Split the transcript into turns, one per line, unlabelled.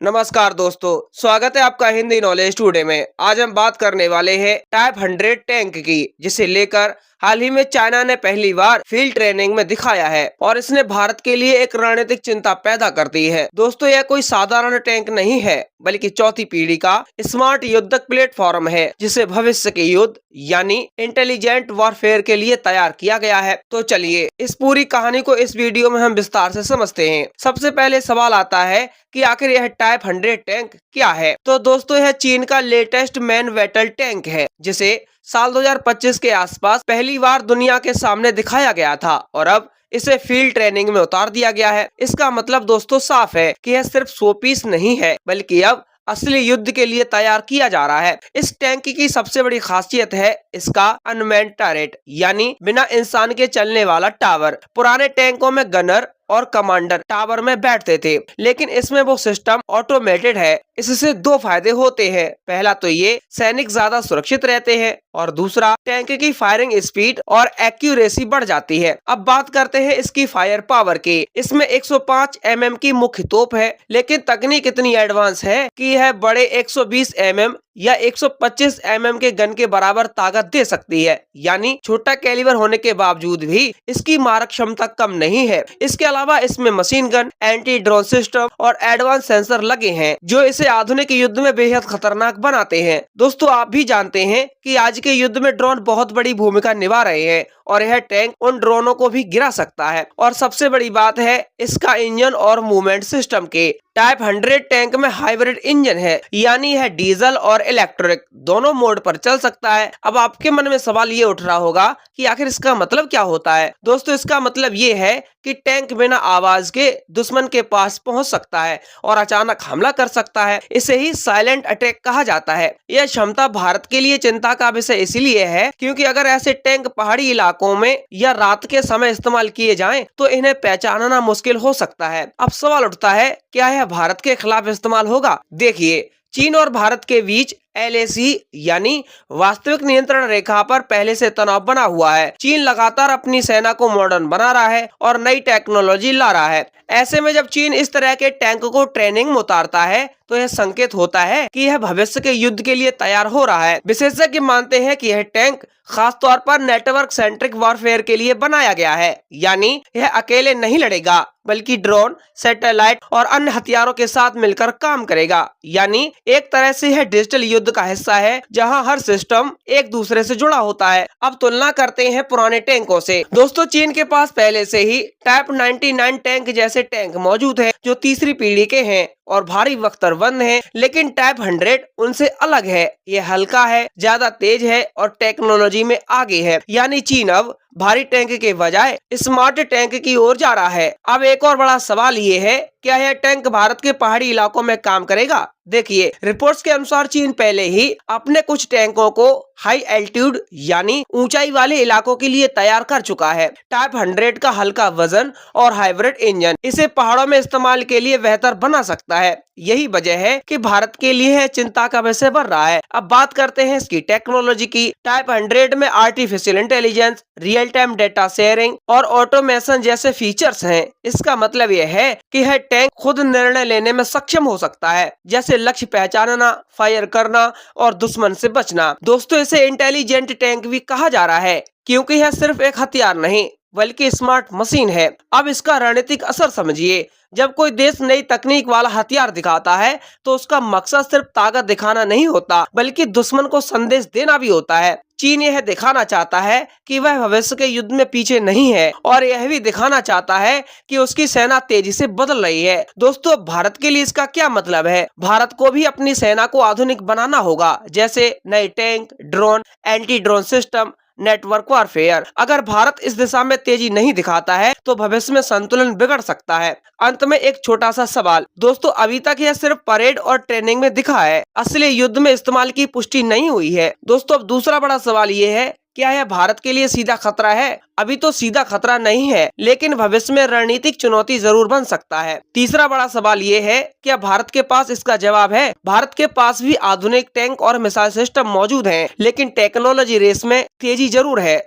नमस्कार दोस्तों, स्वागत है आपका हिंदी नॉलेज टुडे में। आज हम बात करने वाले हैं टाइप 100 टैंक की, जिसे लेकर हाल ही में चाइना ने पहली बार फील्ड ट्रेनिंग में दिखाया है और इसने भारत के लिए एक रणनीतिक चिंता पैदा कर दी है। दोस्तों, यह कोई साधारण टैंक नहीं है, बल्कि चौथी पीढ़ी का स्मार्ट युद्धक प्लेटफॉर्म है, जिसे भविष्य के युद्ध यानी इंटेलिजेंट वॉरफेयर के लिए तैयार किया गया है। तो चलिए इस पूरी कहानी को इस वीडियो में हम विस्तार से समझते हैं। सबसे पहले सवाल आता है कि आखिर यह टाइप 100 टैंक क्या है। तो दोस्तों, यह चीन का लेटेस्ट मैन बैटल टैंक है, जिसे साल 2025 के आसपास पहली बार दुनिया के सामने दिखाया गया था और अब इसे फील्ड ट्रेनिंग में उतार दिया गया है। इसका मतलब दोस्तों साफ है कि यह सिर्फ 100 पीस नहीं है, बल्कि अब असली युद्ध के लिए तैयार किया जा रहा है। इस टैंक की सबसे बड़ी खासियत है इसका अनमैन्ड टर्रेट, यानी बिना इंसान के चलने वाला टावर। पुराने टैंकों में गनर और कमांडर टावर में बैठते थे, लेकिन इसमें वो सिस्टम ऑटोमेटेड है। इससे दो फायदे होते हैं। पहला तो ये सैनिक ज्यादा सुरक्षित रहते हैं और दूसरा टैंक की फायरिंग स्पीड और एक्यूरेसी बढ़ जाती है। अब बात करते हैं इसकी फायर पावर की। इसमें 105 mm की मुख्य तोप है, लेकिन तकनीक इतनी एडवांस है कि यह बड़े 120 mm या 125 mm के गन के बराबर ताकत दे सकती है। यानी छोटा कैलिबर होने के बावजूद भी इसकी मारक क्षमता कम नहीं है। इसके अलावा इसमें machine gun, anti drone system और एडवांस सेंसर लगे हैं, जो इसे आधुनिक युद्ध में बेहद खतरनाक बनाते हैं। दोस्तों, आप भी जानते हैं कि आज के युद्ध में ड्रोन बहुत बड़ी भूमिका निभा रहे हैं और यह टैंक उन ड्रोनों को भी गिरा सकता है। और सबसे बड़ी बात है इसका इंजन और मूवमेंट सिस्टम के। टाइप 100 टैंक में हाइब्रिड इंजन है, यानी यह डीजल और इलेक्ट्रिक दोनों मोड पर चल सकता है। अब आपके मन में सवाल ये उठ रहा होगा कि आखिर इसका मतलब क्या होता है। दोस्तों, इसका मतलब ये है कि टैंक बिना आवाज के दुश्मन के पास पहुंच सकता है और अचानक हमला कर सकता है। इसे ही साइलेंट अटैक कहा जाता है। यह क्षमता भारत के लिए चिंता का विषय इसलिए है क्योंकि अगर ऐसे टैंक पहाड़ी इलाकों में या रात के समय इस्तेमाल किए जाएं, तो इन्हें पहचानना मुश्किल हो सकता है। अब सवाल उठता है, क्या यह भारत के खिलाफ इस्तेमाल होगा? देखिए, चीन और भारत के बीच LAC यानी वास्तविक नियंत्रण रेखा पर पहले से तनाव बना हुआ है। चीन लगातार अपनी सेना को मॉडर्न बना रहा है और नई टेक्नोलॉजी ला रहा है। ऐसे में जब चीन इस तरह के टैंक को ट्रेनिंग में उतारता है, तो यह संकेत होता है कि यह भविष्य के युद्ध के लिए तैयार हो रहा है। विशेषज्ञ मानते हैं कि यह टैंक खास तौर पर नेटवर्क सेंट्रिक वॉरफेयर के लिए बनाया गया है, यानी यह अकेले नहीं लड़ेगा, बल्कि ड्रोन, सैटेलाइट और अन्य हथियारों के साथ मिलकर काम करेगा। यानी एक तरह से यह डिजिटल युद्ध का हिस्सा है, जहां हर सिस्टम एक दूसरे से जुड़ा होता है। अब तुलना करते हैं पुराने टैंकों से। दोस्तों, चीन के पास पहले से ही टाइप 99 टैंक जैसे टैंक मौजूद है, जो तीसरी पीढ़ी के हैं और भारी बख्तरबंद है। लेकिन टाइप 100 उनसे अलग है। यह हल्का है, ज्यादा तेज है और टेक्नोलॉजी में आगे है। यानी चीन अब भारी टैंक के बजाय स्मार्ट टैंक की ओर जा रहा है। अब एक और बड़ा सवाल ये है, क्या यह टैंक भारत के पहाड़ी इलाकों में काम करेगा? देखिए, रिपोर्ट्स के अनुसार चीन पहले ही अपने कुछ टैंकों को हाई एल्टीट्यूड यानी ऊंचाई वाले इलाकों के लिए तैयार कर चुका है। टाइप 100 का हल्का वजन और हाइब्रिड इंजन इसे पहाड़ों में इस्तेमाल के लिए बेहतर बना सकता है। यही वजह है कि भारत के लिए यह चिंता का विषय बन रहा है। अब बात करते हैं इसकी टेक्नोलॉजी की। टाइप 100 में artificial intelligence, real time data sharing और ऑटोमेशन जैसे फीचर्स हैं। इसका मतलब यह है कि यह टैंक खुद निर्णय लेने में सक्षम हो सकता है, जैसे लक्ष्य पहचानना, फायर करना और दुश्मन से बचना। दोस्तों, इसे इंटेलिजेंट टैंक भी कहा जा रहा है, क्योंकि यह सिर्फ एक हथियार नहीं, बल्कि स्मार्ट मशीन है। अब इसका रणनीतिक असर समझिए। जब कोई देश नई तकनीक वाला हथियार दिखाता है, तो उसका मकसद सिर्फ ताकत दिखाना नहीं होता, बल्कि दुश्मन को संदेश देना भी होता है। चीन यह दिखाना चाहता है कि वह भविष्य के युद्ध में पीछे नहीं है और यह भी दिखाना चाहता है कि उसकी सेना तेजी से बदल रही है। दोस्तों, भारत के लिए इसका क्या मतलब है? भारत को भी अपनी सेना को आधुनिक बनाना होगा, जैसे नए tank, drone, anti drone system, network warfare. अगर भारत इस दिशा में तेजी नहीं दिखाता है, तो भविष्य में संतुलन बिगड़ सकता है। अंत में एक छोटा सा सवाल। दोस्तों, अभी तक यह सिर्फ परेड और ट्रेनिंग में दिखा है, असली युद्ध में इस्तेमाल की पुष्टि नहीं हुई है। दोस्तों, अब दूसरा बड़ा सवाल ये है, क्या यह भारत के लिए सीधा खतरा है? अभी तो सीधा खतरा नहीं है, लेकिन भविष्य में रणनीतिक चुनौती जरूर बन सकता है। तीसरा बड़ा सवाल ये है, क्या भारत के पास इसका जवाब है? भारत के पास भी आधुनिक टैंक और मिसाइल सिस्टम मौजूद हैं, लेकिन टेक्नोलॉजी रेस में तेजी जरूर है।